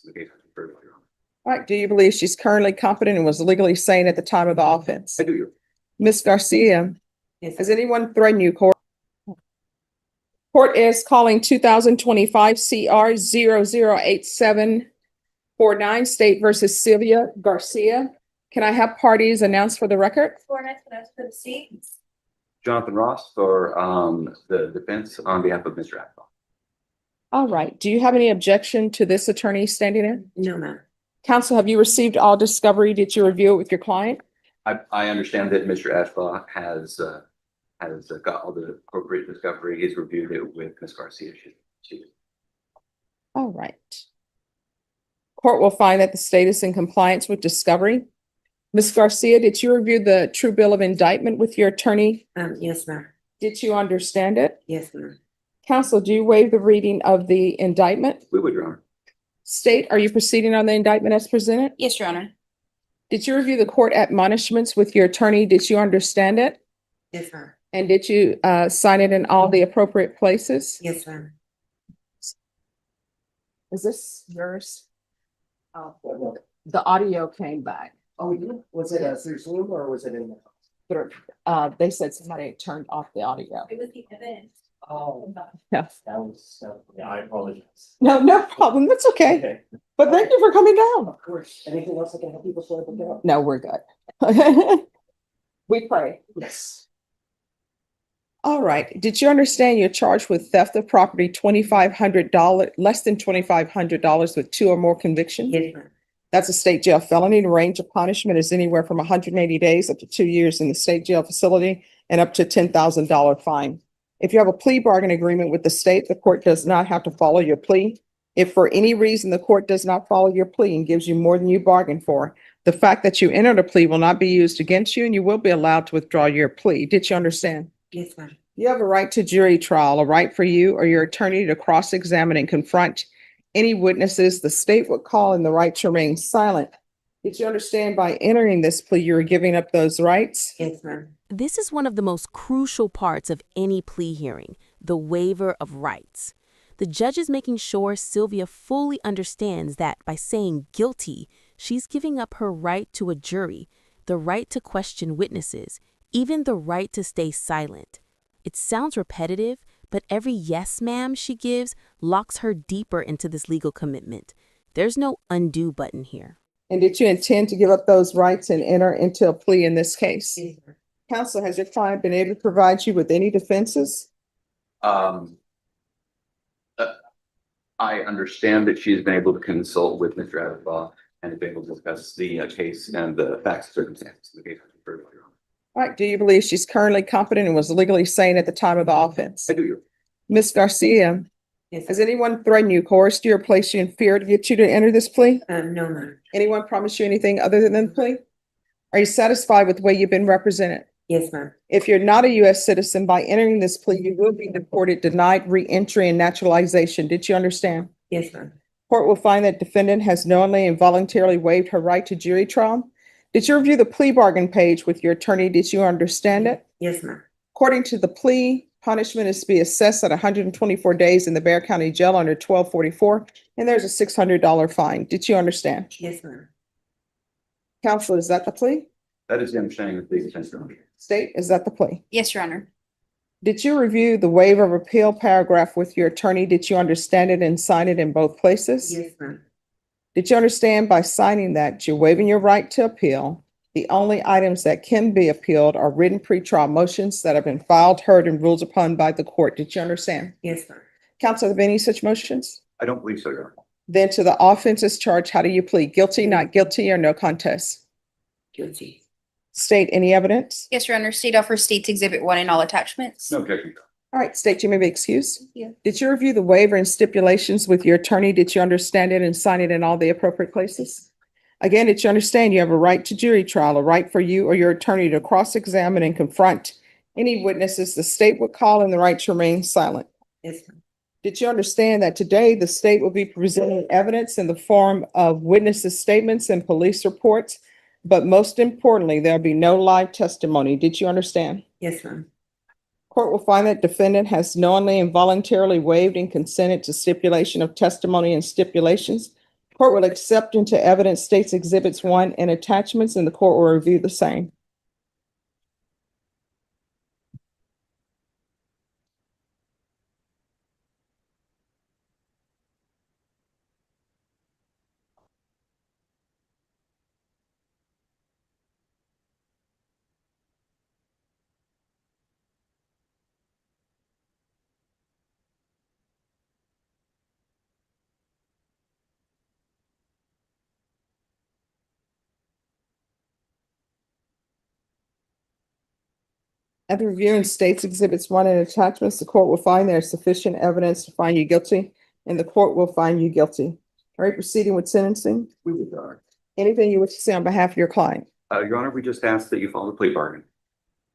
circumstances in the case I referred to, Your Honor. All right. Do you believe she's currently competent and was legally sane at the time of the offense? I do, Your Honor. Ms. Garcia, Yes, has anyone threatened you, court? Court is calling 2025 CR 008749 State versus Sylvia Garcia. Can I have parties announced for the record? for the seat. Jonathan Ross for the defense on behalf of Mr. Akbar. All right. Do you have any objection to this attorney standing in? No, ma'am. Counsel, have you received all discovery? Did you review it with your client? I understand that Mr. Ashbaugh has got all the appropriate discovery. He's reviewed it with Ms. Garcia. All right. Court will find that the state is in compliance with discovery. Ms. Garcia, did you review the true bill of indictment with your attorney? Yes, ma'am. Did you understand it? Yes, ma'am. Counsel, do you waive the reading of the indictment? We would, Your Honor. State, are you proceeding on the indictment as presented? Yes, Your Honor. Did you review the court admonishments with your attorney? Did you understand it? Yes, ma'am. And did you sign it in all the appropriate places? Yes, ma'am. Is this yours? Oh, the audio came back. Oh, was it through Zoom or was it in the? They said somebody turned off the audio. It was the evidence. Oh, Yes. that was, yeah, I apologize. No problem. That's okay. Okay, But thank you for coming down. of course. Anything else I can help you before I book it up? No, we're good. We pray. Yes. All right. Did you understand you're charged with theft of property, $2,500, less than $2,500 with 2 or more convictions? Yes, ma'am. That's a state jail felony. The range of punishment is anywhere from 180 days up to 2 years in the state jail facility and up to $10,000 fine. If you have a plea bargain agreement with the state, the court does not have to follow your plea. If for any reason the court does not follow your plea and gives you more than you bargained for, the fact that you entered a plea will not be used against you and you will be allowed to withdraw your plea. Did you understand? Yes, ma'am. You have a right to jury trial, a right for you or your attorney to cross-examine and confront any witnesses the state would call, and the right to remain silent. Did you understand by entering this plea, you were giving up those rights? Yes, ma'am. This is one of the most crucial parts of any plea hearing, the waiver of rights. The judge is making sure Sylvia fully understands that by saying guilty, she's giving up her right to a jury, the right to question witnesses, even the right to stay silent. It sounds repetitive, but every yes, ma'am she gives locks her deeper into this legal commitment. There's no undo button here. And did you intend to give up those rights and enter into a plea in this case? Yes, ma'am. Counsel, has your client been able to provide you with any defenses? I understand that she's been able to consult with Mr. Akbar and has been able to discuss the case and the facts and circumstances of the case I referred to, Your Honor. All right. Do you believe she's currently competent and was legally sane at the time of the offense? I do, Your Honor. Ms. Garcia, Yes, has anyone threatened you, coerced you, or placed you in fear to get you to enter this plea? no, ma'am. Anyone promised you anything other than the plea? Are you satisfied with the way you've been represented? Yes, ma'am. If you're not a U.S. citizen, by entering this plea, you will be deported, denied re-entry and naturalization. Did you understand? Yes, ma'am. Court will find that defendant has knowingly and voluntarily waived her right to jury trial. Did you review the plea bargain page with your attorney? Did you understand it? Yes, ma'am. According to the plea, punishment is to be assessed at 124 days in the Bexar County Jail under 1244, and there's a $600 fine. Did you understand? Yes, ma'am. Counsel, is that the plea? That is the understanding of the defense, Your Honor. State, is that the plea? Yes, Your Honor. Did you review the waiver of appeal paragraph with your attorney? Did you understand it and sign it in both places? Yes, ma'am. Did you understand by signing that you're waiving your right to appeal? The only items that can be appealed are written pretrial motions that have been filed, heard, and ruled upon by the court. Did you understand? Yes, ma'am. Counsel, have any such motions? I don't believe so, Your Honor. Then to the offenses charged, how do you plead? Guilty, not guilty, or no contest? Guilty. State, any evidence? Yes, Your Honor. State offers State's Exhibit 1 and all attachments. No objection. All right, state, you may be excused. Yeah. Did you review the waiver and stipulations with your attorney? Did you understand it and sign it in all the appropriate places? Again, did you understand you have a right to jury trial, a right for you or your attorney to cross-examine and confront any witnesses the state would call, and the right to remain silent? Yes, ma'am. Did you understand that today the state will be presenting evidence in the form of witnesses' statements and police reports, but most importantly, there'll be no live testimony? Did you understand? Yes, ma'am. Court will find that defendant has knowingly and voluntarily waived and consented to stipulation of testimony and stipulations. Court will accept into evidence states exhibits 1 and attachments, and the court will review the same. After reviewing states exhibits 1 and attachments, the court will find there is sufficient evidence to find you guilty, and the court will find you guilty. All right, proceeding with sentencing. We would, Anything you wish to say on behalf of your client? Your Honor, we just ask that you follow the plea bargain.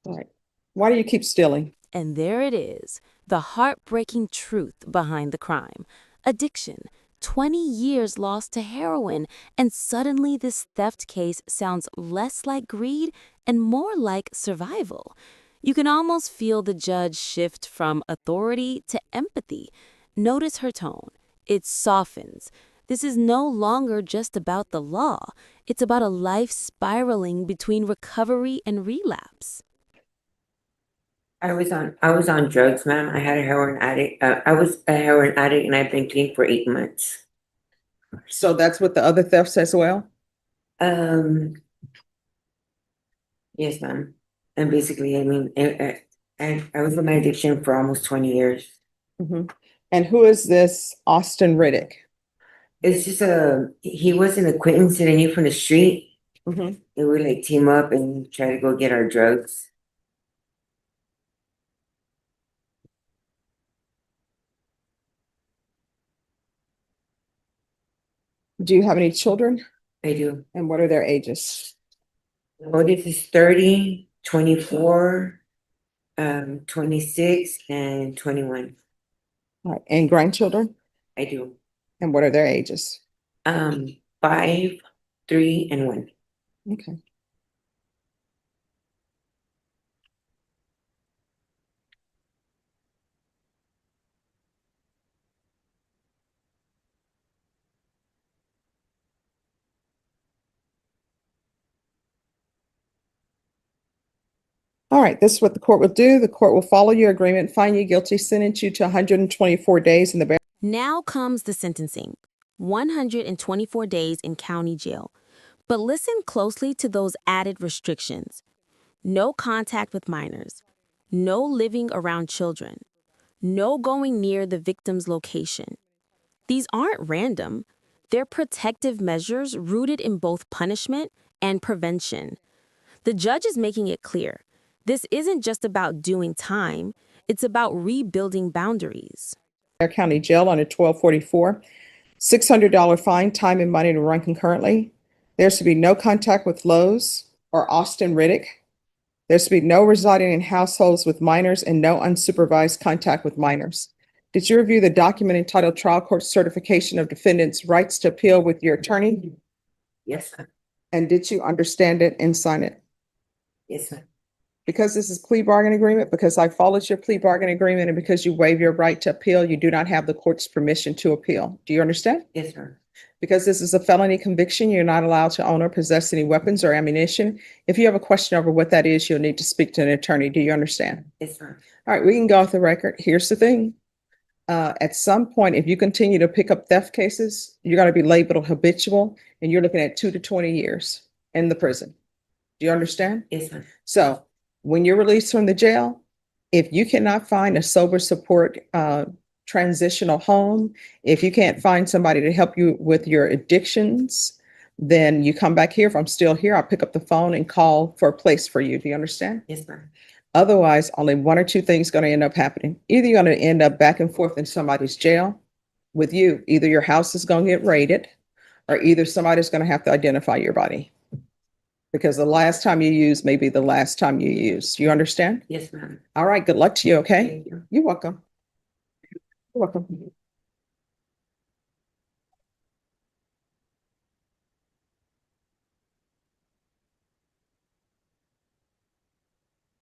All right. Why do you keep stealing? And there it is, the heartbreaking truth behind the crime. Addiction, 20 years lost to heroin, and suddenly this theft case sounds less like greed and more like survival. You can almost feel the judge shift from authority to empathy. Notice her tone. It softens. This is no longer just about the law. It's about a life spiraling between recovery and relapse. I was on drugs, ma'am. I had a heroin addict. I was a heroin addict and I've been clean for 8 months. So that's what the other thefts as well? Yes, ma'am. And basically, I mean, I was with my addiction for almost 20 years. Mhm. And who is this Austin Riddick? It's just he was an acquaintance that I knew from the street. Mhm. And we like team up and try to go get our drugs. Do you have any children? I do. And what are their ages? Oldest is 30, 24, 26, and 21. All right. And grandchildren? I do. And what are their ages? 5, 3, and 1. Okay. All right, this is what the court will do. The court will follow your agreement, find you guilty, sentence you to 124 days in the Now comes the sentencing. 124 days in county jail. But listen closely to those added restrictions. No contact with minors. No living around children. No going near the victim's location. These aren't random. They're protective measures rooted in both punishment and prevention. The judge is making it clear. This isn't just about doing time. It's about rebuilding boundaries. County Jail under 1244. $600 fine, time and money to run concurrently. There's to be no contact with Lowe's or Austin Riddick. There's to be no residing in households with minors and no unsupervised contact with minors. Did you review the document entitled Trial Court Certification of Defendant's Rights to Appeal with your attorney? Yes, ma'am. And did you understand it and sign it? Yes, ma'am. Because this is plea bargain agreement, because I followed your plea bargain agreement, and because you waive your right to appeal, you do not have the court's permission to appeal. Do you understand? Yes, ma'am. Because this is a felony conviction, you're not allowed to own or possess any weapons or ammunition. If you have a question over what that is, you'll need to speak to an attorney. Do you understand? Yes, ma'am. All right, we can go off the record. Here's the thing. At some point, if you continue to pick up theft cases, you're going to be labeled habitual, and you're looking at 2 to 20 years in the prison. Do you understand? Yes, ma'am. So when you're released from the jail, if you cannot find a sober support transitional home, if you can't find somebody to help you with your addictions, then you come back here. If I'm still here, I'll pick up the phone and call for a place for you. Do you understand? Yes, ma'am. Otherwise, only 1 or 2 things going to end up happening. Either you're going to end up back and forth in somebody's jail with you. Either your house is going to get raided, or either somebody's going to have to identify your body. Because the last time you use may be the last time you use. You understand? Yes, ma'am. All right. Good luck to you. Okay. Thank you. You're welcome. You're welcome.